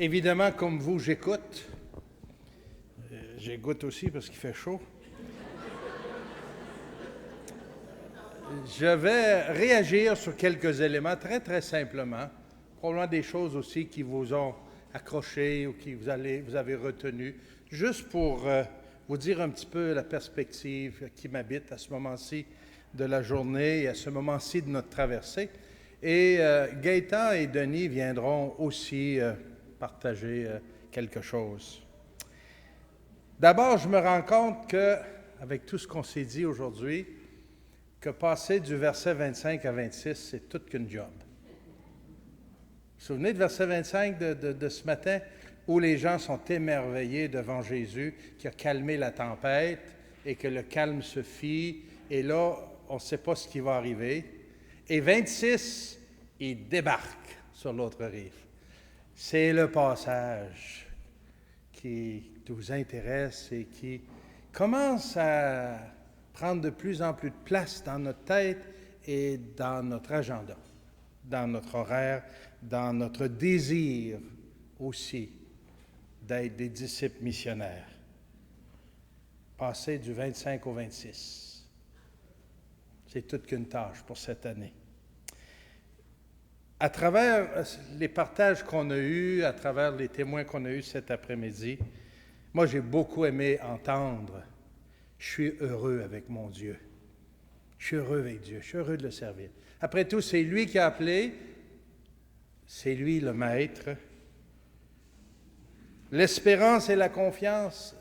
Évidemment, comme vous, j'écoute. J'écoute aussi parce qu'il fait chaud. Je vais réagir sur quelques éléments très, très simplement. Probablement des choses aussi qui vous ont accroché ou qui vous avez retenu. Juste pour vous dire un petit peu la perspective qui m'habite à ce moment-ci de la journée et à ce moment-ci de notre traversée. Et Gaëtan et Denis viendront aussi partager quelque chose. D'abord, je me rends compte que, avec tout ce qu'on s'est dit aujourd'hui, que passer du verset 25 à 26, c'est toute qu'une job. Vous vous souvenez du verset 25 de ce matin, où les gens sont émerveillés devant Jésus, qui a calmé la tempête et que le calme se fit, et là, on ne sait pas ce qui va arriver. Et 26, il débarque sur l'autre rive. C'est le passage qui nous intéresse et qui commence à prendre de plus en plus de place dans notre tête et dans notre agenda, dans notre horaire, dans notre désir aussi d'être des disciples missionnaires. Passer du 25 au 26, c'est toute qu'une tâche pour cette année. À travers les partages qu'on a eus, à travers les témoins qu'on a eus cet après-midi, moi j'ai beaucoup aimé entendre « Je suis heureux avec mon Dieu. Je suis heureux avec Dieu. Je suis heureux de le servir. » Après tout, c'est lui qui a appelé, c'est lui le maître. L'espérance et la confiance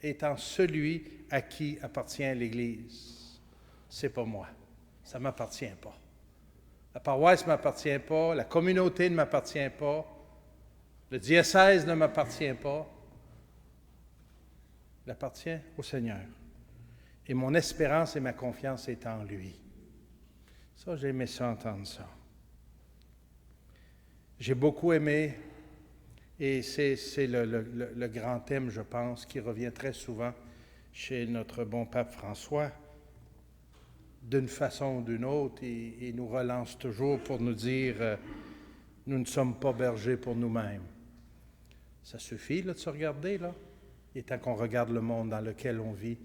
est en celui à qui appartient l'Église. C'est pas moi. Ça ne m'appartient pas. La paroisse ne m'appartient pas, la communauté ne m'appartient pas, le diocèse ne m'appartient pas. Il appartient au Seigneur. Et mon espérance et ma confiance est en lui. Ça, j'ai aimé ça, entendre ça. J'ai beaucoup aimé, et c'est le grand thème, je pense, qui revient très souvent chez notre bon pape François, d'une façon ou d'une autre, il nous relance toujours pour nous dire nous ne sommes pas bergers pour nous-mêmes. Ça suffit là, de se regarder, là. Il est temps qu'on regarde le monde dans lequel on vit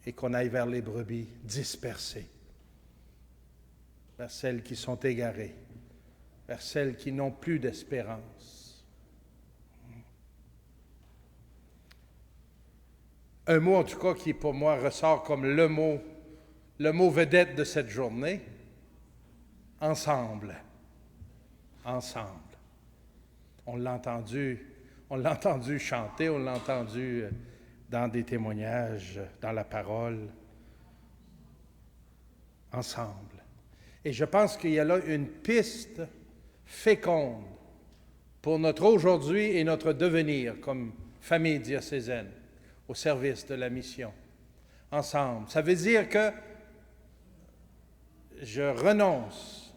et qu'on aille vers les brebis dispersées, vers celles qui sont égarées, vers celles qui n'ont plus d'espérance. Un mot, en tout cas, qui pour moi ressort comme le mot vedette de cette journée, ensemble. Ensemble. On l'a entendu chanter, on l'a entendu dans des témoignages, dans la parole. Ensemble. Et je pense qu'il y a là une piste féconde pour notre aujourd'hui et notre devenir comme famille diocésaine au service de la mission. Ensemble. Ça veut dire que je renonce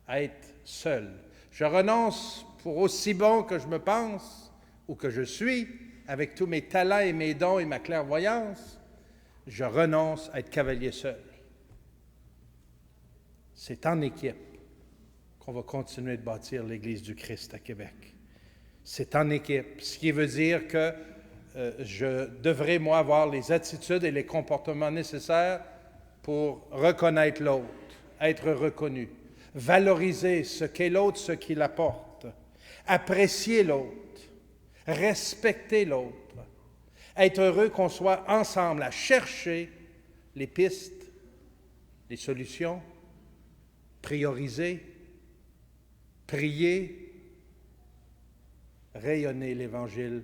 à être seul. Je renonce, pour aussi bon que je me pense ou que je suis, avec tous mes talents et mes dons et ma clairvoyance, je renonce à être cavalier seul. C'est en équipe qu'on va continuer de bâtir l'Église du Christ à Québec. C'est en équipe, ce qui veut dire que je devrais, moi, avoir les attitudes et les comportements nécessaires pour reconnaître l'autre, être reconnu, valoriser ce qu'est l'autre, ce qu'il apporte, apprécier l'autre, respecter l'autre, être heureux qu'on soit ensemble à chercher les pistes, les solutions, prioriser, prier, rayonner l'Évangile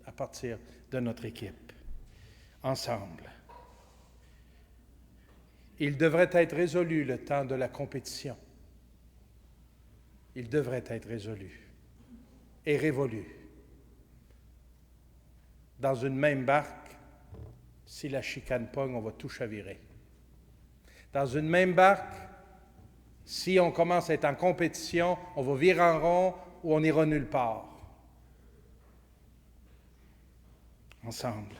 à partir de notre équipe, ensemble. Il devrait être résolu le temps de la compétition. Il devrait être résolu et révolu. Dans une même barque, si la chicane pogne, on va tout chavirer. Dans une même barque, si on commence à être en compétition, on va virer en rond ou on n'ira nulle part. Ensemble.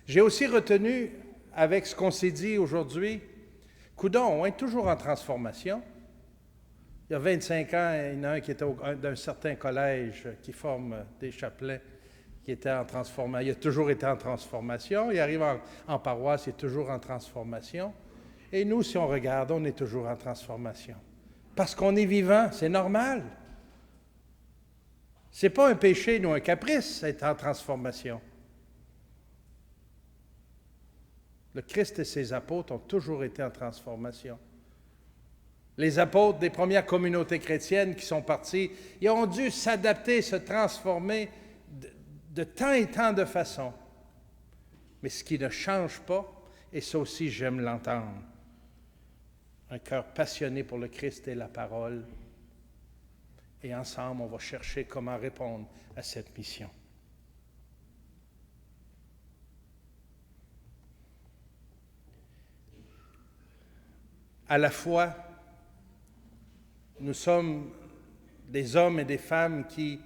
J'ai aussi retenu, avec ce qu'on s'est dit aujourd'hui, coudonc, on est toujours en transformation. Il y a 25 ans, il y en a un qui était d'un certain collège qui forme des chapelains, qui était en transformation. Il a toujours été en transformation. Il arrive en paroisse, il est toujours en transformation. Et nous, si on regarde, on est toujours en transformation. Parce qu'on est vivant, c'est normal. Ce n'est pas un péché ou un caprice, être en transformation. Le Christ et ses apôtres ont toujours été en transformation. Les apôtres des premières communautés chrétiennes qui sont partis, ils ont dû s'adapter, se transformer de tant et tant de façons. Mais ce qui ne change pas, et ça aussi j'aime l'entendre, un cœur passionné pour le Christ et la parole, et ensemble on va chercher comment répondre à cette mission. À la fois, nous sommes des hommes et des femmes qui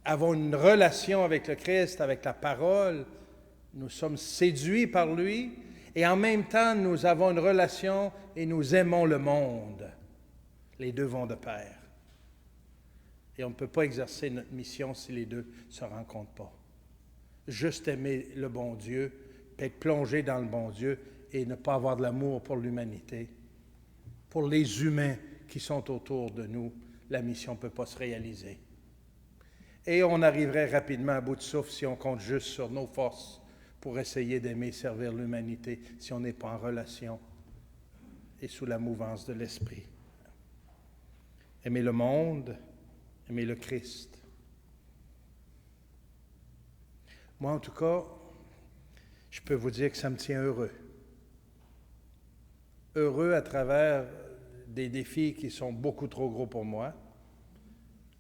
avons une relation avec le Christ, avec la parole, nous sommes séduits par lui, et en même temps, nous avons une relation et nous aimons le monde. Les deux vont de pair. Et on ne peut pas exercer notre mission si les deux ne se rencontrent pas. Juste aimer le bon Dieu, puis être plongé dans le bon Dieu et ne pas avoir de l'amour pour l'humanité, pour les humains qui sont autour de nous, la mission ne peut pas se réaliser. Et on arriverait rapidement à bout de souffle si on compte juste sur nos forces pour essayer d'aimer et servir l'humanité si on n'est pas en relation et sous la mouvance de l'Esprit. Aimer le monde, aimer le Christ. Moi, en tout cas, je peux vous dire que ça me tient heureux. Heureux à travers des défis qui sont beaucoup trop gros pour moi,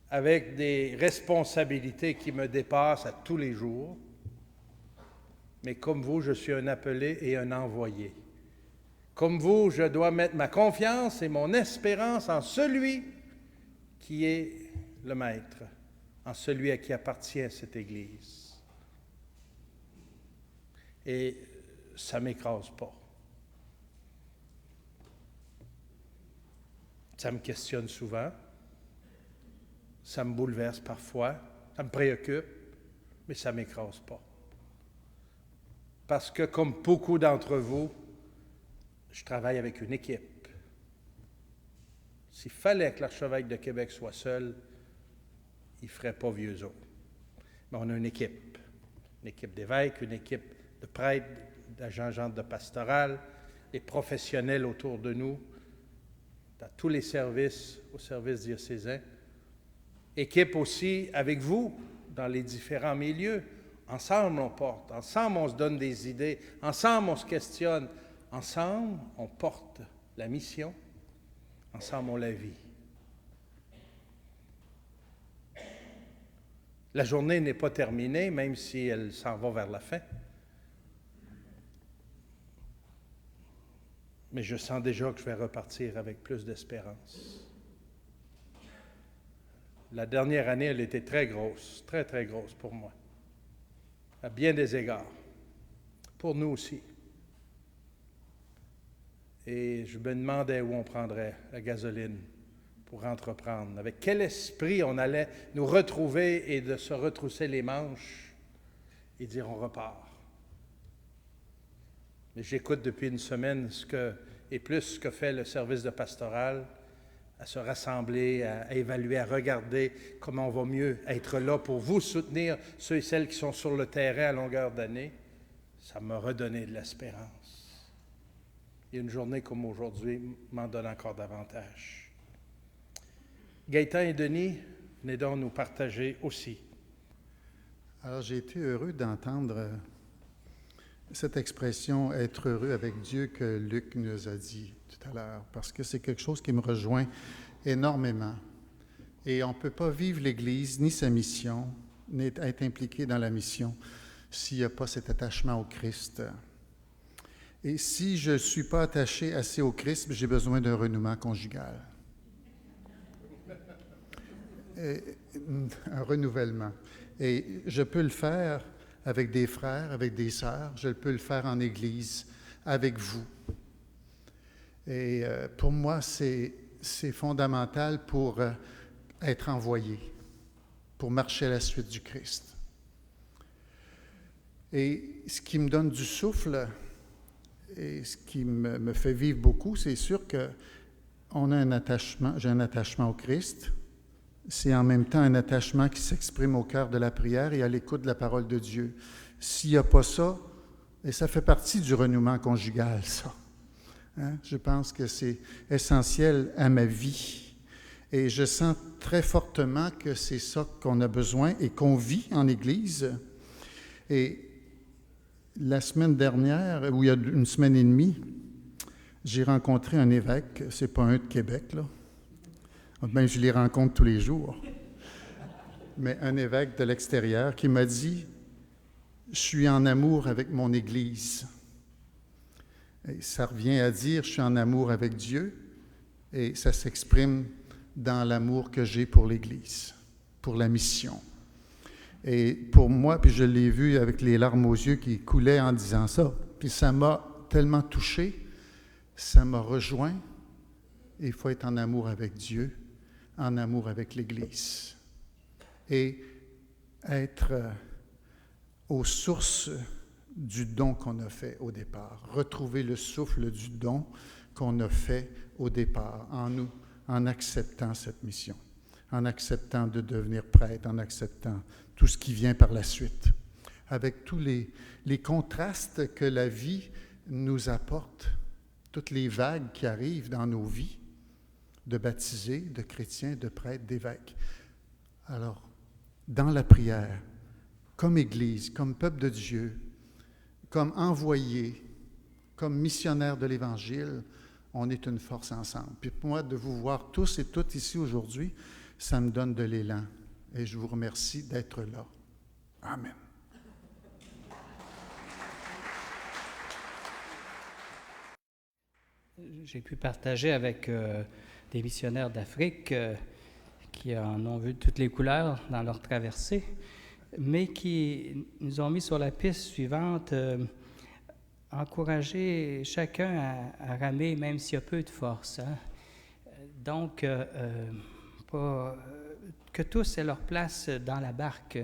avec des responsabilités qui me dépassent à tous les jours. Mais comme vous, je suis un appelé et un envoyé. Comme vous, je dois mettre ma confiance et mon espérance en celui qui est le Maître, en celui à qui appartient cette Église. Et ça ne m'écrase pas. Ça me questionne souvent, ça me bouleverse parfois, ça me préoccupe, mais ça ne m'écrase pas. Parce que, comme beaucoup d'entre vous, je travaille avec une équipe. S'il fallait que l'archevêque de Québec soit seul, il ne ferait pas vieux os. Mais on a une équipe d'évêques, une équipe de prêtres, d'agents de pastoral, les professionnels autour de nous, dans tous les services, au service diocésain. Équipe aussi avec vous, dans les différents milieux. Ensemble, on porte. Ensemble, on se donne des idées. Ensemble, on se questionne. Ensemble, on porte la mission. Ensemble, on la vit. La journée n'est pas terminée, même si elle s'en va vers la fin. Mais je sens déjà que je vais repartir avec plus d'espérance. La dernière année, elle était très grosse, très, très grosse pour moi, à bien des égards, pour nous aussi. Et je me demandais où on prendrait la gasoline pour entreprendre, avec quel esprit on allait nous retrouver et de se retrousser les manches et dire on repart. Mais j'écoute depuis une semaine ce que fait le service de pastoral, à se rassembler, à évaluer, à regarder comment on va mieux être là pour vous soutenir, ceux et celles qui sont sur le terrain à longueur d'année. Ça m'a redonné de l'espérance. Et une journée comme aujourd'hui m'en donne encore davantage. Gaëtan et Denis, venez donc nous partager aussi. Alors, j'ai été heureux d'entendre cette expression « être heureux avec Dieu » que Luc nous a dit tout à l'heure, parce que c'est quelque chose qui me rejoint énormément. Et on ne peut pas vivre l'Église, ni sa mission, ni être impliqué dans la mission s'il n'y a pas cet attachement au Christ. Et si je ne suis pas attaché assez au Christ, j'ai besoin d'un renouement conjugal. Un renouvellement. Et je peux le faire avec des frères, avec des sœurs, je peux le faire en Église, avec vous. Et pour moi, c'est c'est fondamental pour être envoyé, pour marcher à la suite du Christ. Et ce qui me donne du souffle et ce qui me fait vivre beaucoup, c'est sûr que j'ai un attachement au Christ. C'est en même temps un attachement qui s'exprime au cœur de la prière et à l'écoute de la parole de Dieu. S'il n'y a pas ça, et ça fait partie du renouement conjugal, ça. Hein? Je pense que c'est essentiel à ma vie. Et je sens très fortement que c'est ça qu'on a besoin et qu'on vit en Église. Et la semaine dernière, ou il y a une semaine et demie, j'ai rencontré un évêque, c'est pas un de Québec, là. Même je les rencontre tous les jours. Mais un évêque de l'extérieur qui m'a dit « Je suis en amour avec mon Église ». Et ça revient à dire « Je suis en amour avec Dieu » et ça s'exprime dans l'amour que j'ai pour l'Église, pour la mission. Et pour moi, puis je l'ai vu avec les larmes aux yeux qui coulaient en disant ça, puis ça m'a tellement touché, ça m'a rejoint. Et il faut être en amour avec Dieu, en amour avec l'Église. Et être aux sources du don qu'on a fait au départ. Retrouver le souffle du don qu'on a fait au départ en nous, en acceptant cette mission, en acceptant de devenir prêtre, en acceptant tout ce qui vient par la suite, avec tous les contrastes que la vie nous apporte, toutes les vagues qui arrivent dans nos vies, de baptisés, de chrétiens, de prêtres, d'évêques. Alors, dans la prière, comme Église, comme peuple de Dieu, comme envoyés, comme missionnaires de l'Évangile, on est une force ensemble. Puis pour moi, de vous voir tous et toutes ici aujourd'hui, ça me donne de l'élan. Et je vous remercie d'être là. Amen. J'ai pu partager avec des missionnaires d'Afrique qui en ont vu toutes les couleurs dans leur traversée, mais qui nous ont mis sur la piste suivante, encourager chacun à ramer même s'il y a peu de force. Hein? Donc, que tous aient leur place dans la barque.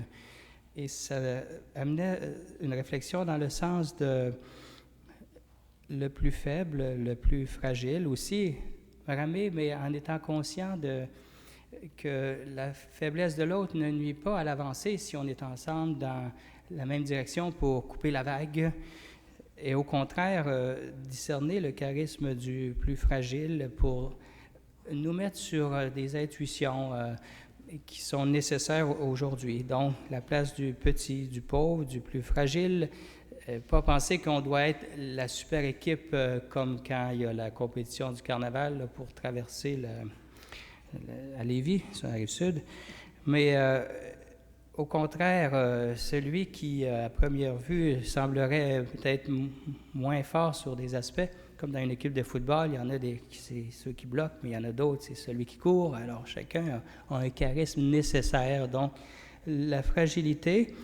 Et ça amenait une réflexion dans le sens de le plus faible, le plus fragile aussi, ramer, mais en étant conscient que la faiblesse de l'autre ne nuit pas à l'avancée si on est ensemble dans la même direction pour couper la vague. Et au contraire, discerner le charisme du plus fragile pour nous mettre sur des intuitions qui sont nécessaires aujourd'hui. Donc, la place du petit, du pauvre, du plus fragile. Pas penser qu'on doit être la super équipe comme quand il y a la compétition du carnaval là, pour traverser à Lévis, sur la Rive-Sud. Mais au contraire, celui qui, à première vue, semblerait peut-être moins fort sur des aspects, comme dans une équipe de football, il y en a c'est ceux qui bloquent, mais il y en a d'autres, c'est celui qui court. Alors, chacun a un charisme nécessaire. Donc, la fragilité,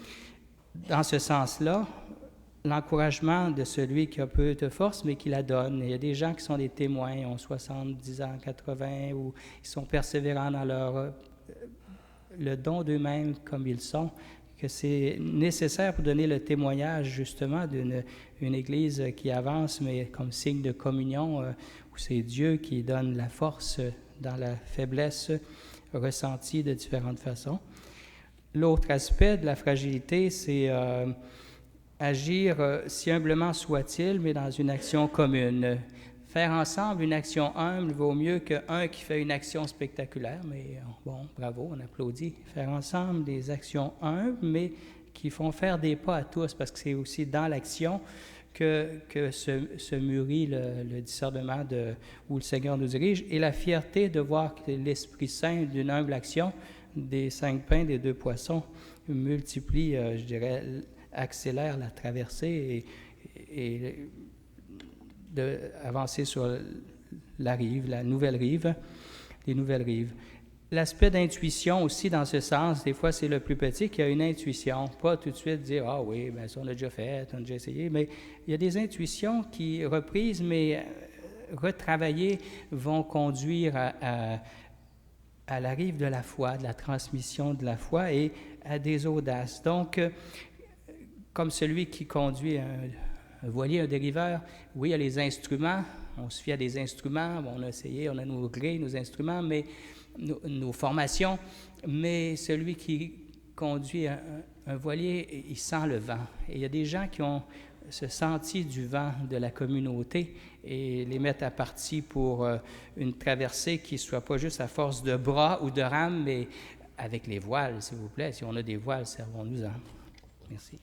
dans ce sens-là, l'encouragement de celui qui a peu de force, mais qui la donne. Il y a des gens qui sont des témoins, ils ont 70 ans, 80, ou ils sont persévérants dans le don d'eux-mêmes comme ils sont, que c'est nécessaire pour donner le témoignage justement d'une Église qui avance, mais comme signe de communion, où c'est Dieu qui donne la force dans la faiblesse ressentie de différentes façons. L'autre aspect de la fragilité, c'est agir, si humblement soit-il, mais dans une action commune. Faire ensemble une action humble vaut mieux qu'un qui fait une action spectaculaire, mais bon, bravo, on applaudit. Faire ensemble des actions humbles, mais qui font faire des pas à tous, parce que c'est aussi dans l'action que se mûrit le discernement où le Seigneur nous dirige, et la fierté de voir que l'Esprit Saint d'une humble action, des 5 pains, des 2 poissons, multiplie, je dirais, accélère la traversée et d'avancer sur la rive, la nouvelle rive, les nouvelles rives. L'aspect d'intuition aussi dans ce sens, des fois c'est le plus petit qui a une intuition, pas tout de suite dire « Ah oui, bien ça on l'a déjà fait, on a déjà essayé », mais il y a des intuitions qui reprises, mais retravaillés vont conduire à la rive de la foi, de la transmission de la foi et à des audaces. Donc, comme celui qui conduit un voilier, un dériveur, oui, il y a les instruments, on se fie à des instruments, on a essayé, on a nos grilles, nos instruments, mais nos formations, mais celui qui conduit un voilier, il sent le vent. Et il y a des gens qui ont ce senti du vent de la communauté et les mettre à partie pour une traversée qui ne soit pas juste à force de bras ou de rames, mais avec les voiles, s'il vous plaît. Si on a des voiles, servons-nous-en. Merci.